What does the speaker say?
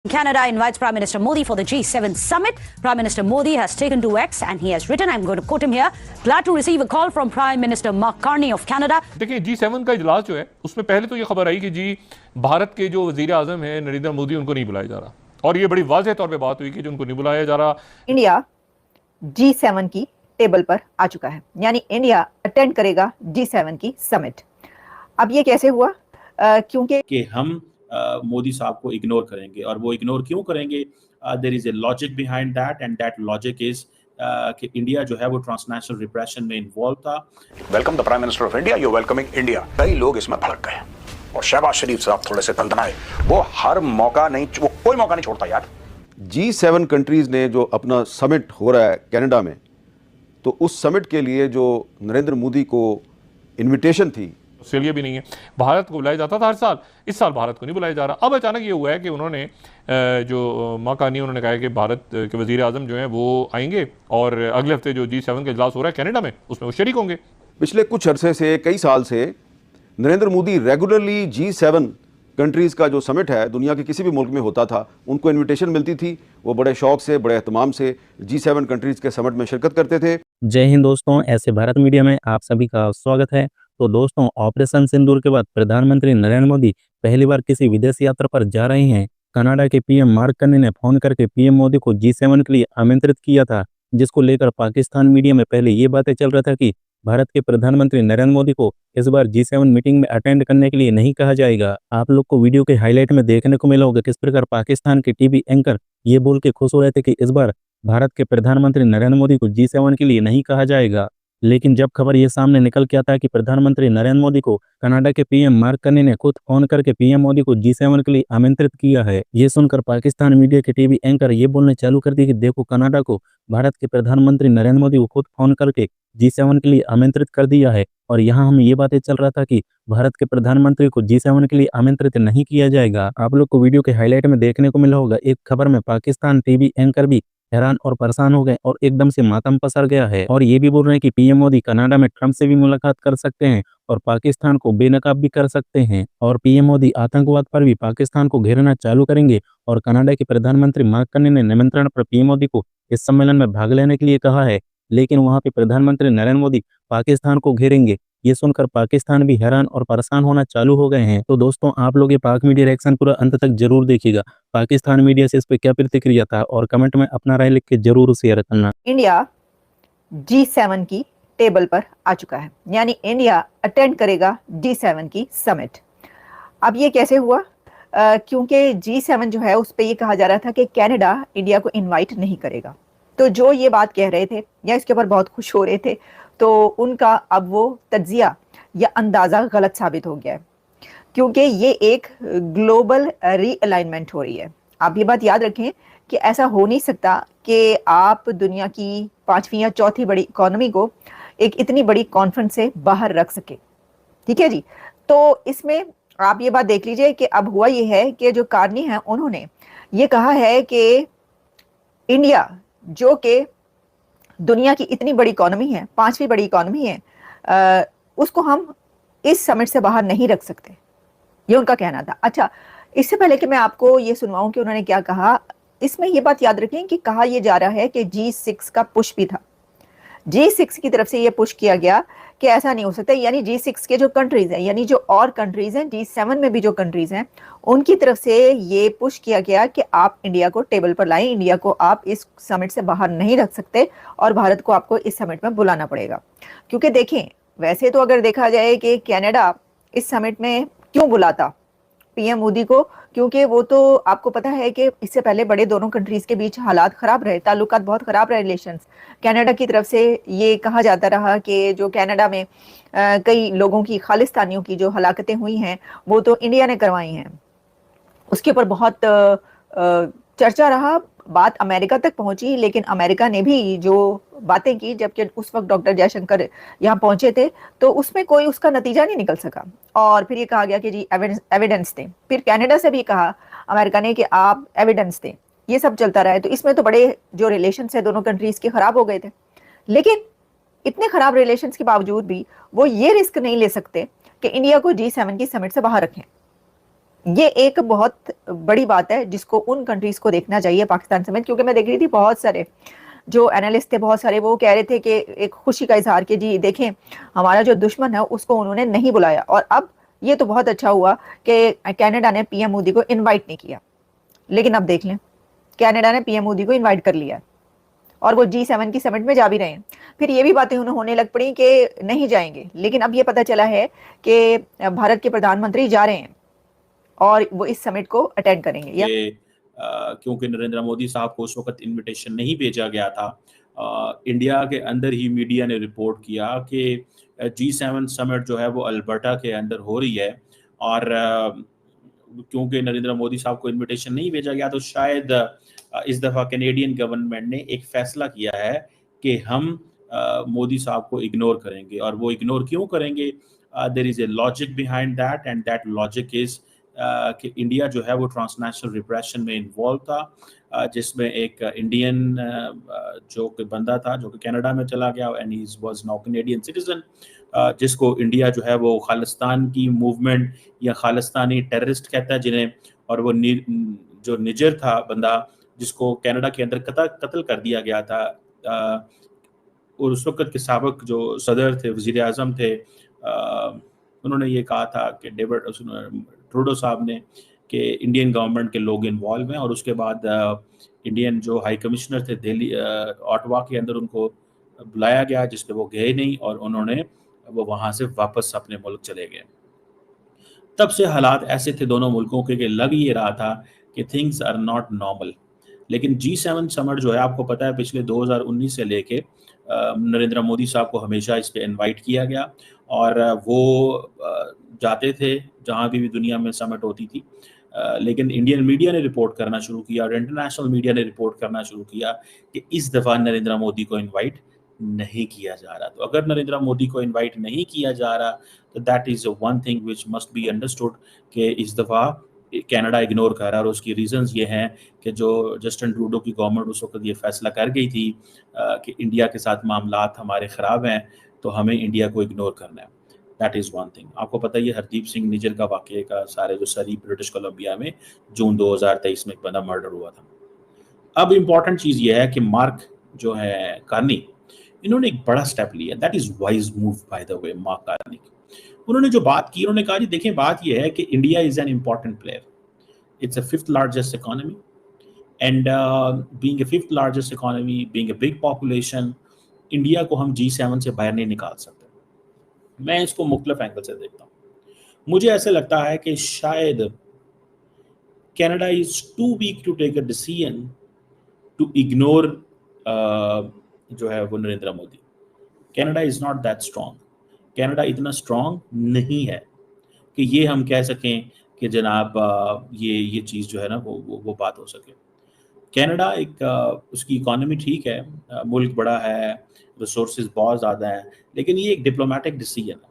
Canada invites Prime Minister Modi for the G7 summit. Prime Minister Modi has taken to X and he has written, I'm going to quote him here, glad to receive a call from Prime Minister Mark Carney of Canada. देखिए G7 का इजलास जो है उसमें पहले तो ये खबर आई कि जी भारत के जो वजीर आजम है नरेंद्र मोदी उनको नहीं बुलाया जा रहा, और ये बड़ी वाज़ेह तौर पे बात हुई कि जो उनको नहीं बुलाया जा रहा। इंडिया G7 की टेबल पर आ चुका है, यानी इंडिया अटेंड करेगा G7 की समिट। अब ये कैसे हुआ? क्योंकि हम मोदी साहब को इग्नोर करेंगे, और वो इग्नोर क्यों करेंगे? There is a logic behind that, and that logic is कि इंडिया जो है वो ट्रांसनेशनल रिप्रेशन में इन्वॉल्व था। Welcome the prime minister of India, you welcoming India. कई लोग इसमें भड़क गए और शहबाज शरीफ साहब थोड़े से तंतनाए, वो हर मौका नहीं, वो कोई मौका नहीं छोड़ता यार। G7 कंट्रीज ने जो अपना समिट हो रहा है कनाडा में, तो उस समिट के लिए जो नरेंद्र मोदी को इनविटेशन थी, ऑस्ट्रेलिया भी नहीं है, भारत को बुलाया जाता था हर साल, इस साल भारत को नहीं बुलाया जा रहा। अब अचानक ये हुआ है कि उन्होंने जो माकानी उन्होंने कहा है कि भारत के वजीर आजम जो हैं वो आएंगे और अगले हफ्ते जो G7 का इजलास हो रहा है कनाडा में उसमें वो शरीक होंगे। पिछले कुछ अरसे से, कई साल से Narendra Modi regularly G7 countries का जो समिट है दुनिया के किसी भी मुल्क में होता था, उनको इनविटेशन मिलती थी, वो बड़े शौक से, बड़े एहतमाम से G7 कंट्रीज़ के समिट में शिरकत करते थे। जय हिंद दोस्तों, ऐसे भारत मीडिया में आप सभी का स्वागत है। तो दोस्तों, ऑपरेशन सिंदूर के बाद प्रधानमंत्री नरेंद्र मोदी पहली बार किसी विदेश यात्रा पर जा रहे हैं। कनाडा के पीएम मार्क कार्नी ने फोन करके पीएम मोदी को G7 के लिए आमंत्रित किया था, जिसको लेकर पाकिस्तान मीडिया में पहले ये बातें चल रहा था कि भारत के प्रधानमंत्री नरेंद्र मोदी को इस बार G7 मीटिंग में अटेंड करने के लिए नहीं कहा जाएगा। आप लोग को वीडियो के हाईलाइट में देखने को मिला होगा किस प्रकार पाकिस्तान के टीवी एंकर ये बोल के खुश हो रहे थे कि इस बार भारत के प्रधानमंत्री नरेंद्र मोदी को G7 के लिए नहीं कहा जाएगा। लेकिन जब खबर ये सामने निकल के आता है कि प्रधानमंत्री नरेंद्र मोदी को कनाडा के पीएम मार्क कार्नी ने खुद फोन करके पीएम मोदी को G7 के लिए आमंत्रित किया है, ये सुनकर पाकिस्तान मीडिया के टीवी एंकर ये बोलने चालू कर दी कि देखो, कनाडा को भारत के प्रधानमंत्री नरेंद्र मोदी को खुद फोन करके G7 के लिए आमंत्रित कर दिया है। और यहाँ हम ये बातें चल रहा था कि भारत के प्रधानमंत्री को G7 के लिए आमंत्रित नहीं किया जाएगा। आप लोग को वीडियो के हाईलाइट में देखने को मिला होगा, एक खबर में पाकिस्तान टीवी एंकर भी हैरान और परेशान हो गए और एकदम से मातम पसर गया है, और ये भी बोल रहे हैं कि पीएम मोदी कनाडा में ट्रंप से भी मुलाकात कर सकते हैं और पाकिस्तान को बेनकाब भी कर सकते हैं, और पीएम मोदी आतंकवाद पर भी पाकिस्तान को घेरना चालू करेंगे। और कनाडा के प्रधानमंत्री मार्क कार्नी ने निमंत्रण पर पीएम मोदी को इस सम्मेलन में भाग लेने के लिए कहा है, लेकिन वहां पे प्रधानमंत्री नरेंद्र मोदी पाकिस्तान को घेरेंगे। ये सुनकर पाकिस्तान भी हैरान और परेशान होना चालू हो गए हैं। तो दोस्तों, आप लोग ये पाक मीडिया रिएक्शन पूरा अंत तक जरूर देखिएगा। पाकिस्तान मीडिया से इस पे क्या प्रतिक्रिया था, और कमेंट में अपना राय लिख के जरूर शेयर करना। इंडिया G7 की टेबल पर आ चुका है, यानी इंडिया अटेंड करेगा G7 की समिट। अब ये कैसे हुआ? क्योंकि G7 जो है उस पे ये कहा जा रहा था कि कनाडा इंडिया को इनवाइट नहीं करेगा। तो जो ये बात कह रहे थे या इसके ऊपर बहुत खुश हो रहे थे, तो उनका अब वो तज्जिया या अंदाज़ा गलत साबित हो गया है, क्योंकि ये एक ग्लोबल रीअलाइनमेंट हो रही है। आप ये बात याद रखें कि ऐसा हो नहीं सकता कि आप दुनिया की 5वीं या 4थी बड़ी इकोनॉमी को एक इतनी बड़ी कॉन्फ्रेंस से बाहर रख सके। ठीक है जी, तो इसमें आप ये बात देख लीजिए कि अब हुआ ये है कि जो कार्नी है उन्होंने ये कहा है कि इंडिया, जो कि दुनिया की इतनी बड़ी इकोनॉमी है, 5वीं बड़ी इकोनॉमी है, उसको हम इस समिट से बाहर नहीं रख सकते, ये उनका कहना था। अच्छा, इससे पहले कि मैं आपको ये सुनवाऊं कि उन्होंने क्या कहा, इसमें ये बात याद रखें कि कहा यह जा रहा है कि G6 का पुश भी था। G6 की तरफ से ये पुश किया गया कि ऐसा नहीं हो सकता, यानी G6 के जो कंट्रीज हैं, यानी जो और कंट्रीज हैं, G7 में भी जो कंट्रीज हैं, उनकी तरफ से ये पुश किया गया कि आप इंडिया को टेबल पर लाएं, इंडिया को आप इस समिट से बाहर नहीं रख सकते और भारत को आपको इस समिट में बुलाना पड़ेगा। क्योंकि देखें, वैसे तो अगर देखा जाए कि कनाडा इस समिट में क्यों बुलाता पीएम मोदी को, क्योंकि वो तो आपको पता है कि इससे पहले बड़े दोनों कंट्रीज के बीच हालात खराब रहे, ताल्लुकात बहुत खराब रहे, रिलेशंस। कनाडा की तरफ से ये कहा जाता रहा कि जो कनाडा में कई लोगों की, खालिस्तानियों की जो हलाकतें हुई हैं वो तो इंडिया ने करवाई हैं। उसके ऊपर बहुत चर्चा रहा, बात अमेरिका तक पहुंची, लेकिन अमेरिका ने भी जो बातें की, जबकि उस वक्त डॉक्टर जयशंकर यहाँ पहुंचे थे, तो उसमें कोई उसका नतीजा नहीं निकल सका। और फिर ये कहा गया कि जी एविडेंस दें। फिर कनाडा से भी कहा अमेरिका ने कि आप एविडेंस दें। ये सब चलता रहा है। तो इसमें तो बड़े जो रिलेशन है दोनों कंट्रीज के खराब हो गए थे। लेकिन इतने खराब रिलेशन के बावजूद भी वो ये रिस्क नहीं ले सकते कि इंडिया को G7 की समिट से बाहर रखें। ये एक बहुत बड़ी बात है जिसको उन कंट्रीज को देखना चाहिए पाकिस्तान समेत, क्योंकि मैं देख रही थी बहुत सारे जो एनालिस्ट थे, बहुत सारे वो कह रहे थे कि एक खुशी का इजहार कि जी देखें हमारा जो दुश्मन है उसको उन्होंने नहीं बुलाया। और अब ये तो बहुत अच्छा हुआ कि कनाडा ने पीएम मोदी को इनवाइट नहीं किया, लेकिन अब देख लें कनाडा ने पीएम मोदी को इनवाइट कर लिया और वो G7 की समिट में जा भी रहे हैं। फिर ये भी बातें उन्हें होने लग पड़ी कि नहीं जाएंगे, लेकिन अब ये पता चला है कि भारत के प्रधानमंत्री जा रहे हैं और वो इस समिट को अटेंड करेंगे। क्योंकि नरेंद्र मोदी साहब को उस वक्त इनविटेशन नहीं भेजा गया था, इंडिया के अंदर ही मीडिया ने रिपोर्ट किया कि G7 समिट जो है वो अल्बर्टा के अंदर हो रही है, और क्योंकि नरेंद्र मोदी साहब को इनविटेशन नहीं भेजा गया तो शायद इस दफ़ा कैनेडियन गवर्नमेंट ने एक फैसला किया है कि हम मोदी साहब को इग्नोर करेंगे। और वो इग्नोर क्यों करेंगे? There is a logic behind that, and that logic is कि इंडिया जो है वो ट्रांसनेशनल रिप्रेशन में इन्वॉल्व था, जिसमें एक इंडियन जो कि बंदा था जो कि कनाडा में चला गया and he was now Canadian citizen, जिसको इंडिया जो है वो खालिस्तान की मूवमेंट या खालिस्तानी टेररिस्ट कहता है जिन्हें, और वो जो निजर था बंदा जिसको कनाडा के अंदर कत्ल कर दिया गया था, और उस वक्त के साबिक जो सदर थे, वज़ीर आज़म थे, उन्होंने ये कहा था कि डेविड ट्रूडो साहब ने कि इंडियन गवर्नमेंट के लोग इन्वॉल्व हैं, और उसके बाद इंडियन जो हाई कमिश्नर थे दिल्ली ऑटवा के अंदर उनको बुलाया गया, जिसपे वो गए नहीं और उन्होंने वो वहाँ से वापस अपने मुल्क चले गए। तब से हालात ऐसे थे दोनों मुल्कों के कि लग ये रहा था कि थिंग्स आर नॉट नॉर्मल। लेकिन G7 समिट जो है आपको पता है पिछले 2019 से लेके नरेंद्र मोदी साहब को हमेशा इस पे इनवाइट किया गया, और वो जाते थे जहाँ भी दुनिया में समिट होती थी, लेकिन इंडियन मीडिया ने रिपोर्ट करना शुरू किया और इंटरनेशनल मीडिया ने रिपोर्ट करना शुरू किया कि इस दफ़ा नरेंद्र मोदी को इनवाइट नहीं किया जा रहा। तो अगर नरेंद्र मोदी को इनवाइट नहीं किया जा रहा तो that is one thing which must be understood कि इस दफ़ा कनाडा इग्नोर कर रहा है, और उसकी रीजंस ये हैं कि जो जस्टिन ट्रूडो की गवर्नमेंट उस वक्त ये फैसला कर गई थी कि इंडिया के साथ मामलात हमारे ख़राब हैं तो हमें इंडिया को इग्नोर करना है। That is one thing. आपको पता है ये हरदीप सिंह निज्जर का वाक़े का सारे जो सरी ब्रिटिश कोलंबिया में जून 2023 में एक बंदा मर्डर हुआ था। अब इम्पॉर्टेंट चीज़ ये है कि मार्क जो है कार्नी, इन्होंने एक बड़ा स्टेप लिया। That is wise move by the way. Mark Carney उन्होंने जो बात की, उन्होंने कहा जी देखें बात यह है कि India is an important player, it's a 5th largest economy, and being a 5th largest economy, being a big population, India को हम G7 से बाहर नहीं निकाल सकते। मैं इसको मुख्तलिफ एंगल से देखता हूँ। मुझे ऐसे लगता है कि शायद Canada is too weak to take a decision to ignore जो है वो Narendra Modi. Canada is not that strong. Canada इतना स्ट्रॉन्ग नहीं है कि ये हम कह सकें कि जनाब ये चीज़ जो है ना वो बात हो सके। कनाडा एक उसकी इकोनॉमी ठीक है, मुल्क बड़ा है, रिसोर्सेज बहुत ज़्यादा हैं, लेकिन ये एक डिप्लोमेटिक डिसीजन है।